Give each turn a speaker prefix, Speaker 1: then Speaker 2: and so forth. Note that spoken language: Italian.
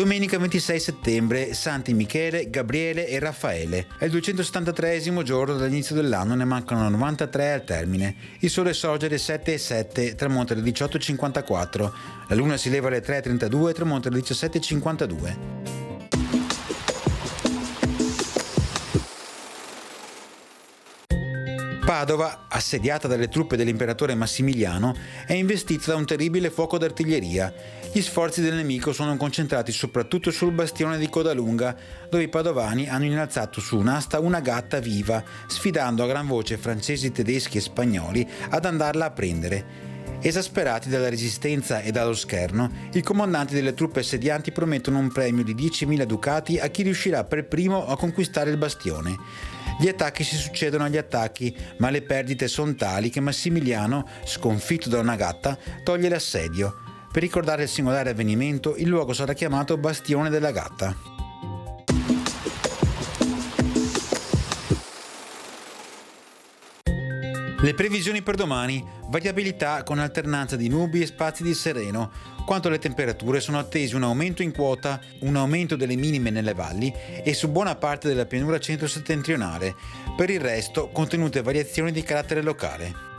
Speaker 1: Domenica 26 settembre, Santi Michele, Gabriele e Raffaele. È il 273esimo giorno dall'inizio dell'anno, ne mancano 93 al termine. Il sole sorge alle 7:07, tramonta alle 18:54. La luna si leva alle 3:32, tramonta alle 17:52. Padova, assediata dalle truppe dell'imperatore Massimiliano, è investita da un terribile fuoco d'artiglieria. Gli sforzi del nemico sono concentrati soprattutto sul bastione di Codalunga, dove i padovani hanno innalzato su un'asta una gatta viva, sfidando a gran voce francesi, tedeschi e spagnoli ad andarla a prendere. Esasperati dalla resistenza e dallo scherno, i comandanti delle truppe assedianti promettono un premio di 10.000 ducati a chi riuscirà per primo a conquistare il bastione. Gli attacchi si succedono agli attacchi, ma le perdite sono tali che Massimiliano, sconfitto da una gatta, toglie l'assedio. Per ricordare il singolare avvenimento, il luogo sarà chiamato Bastione della Gatta. Le previsioni per domani: variabilità con alternanza di nubi e spazi di sereno. Quanto alle temperature, sono attesi un aumento in quota, un aumento delle minime nelle valli e su buona parte della pianura centro-settentrionale. Per il resto, contenute variazioni di carattere locale.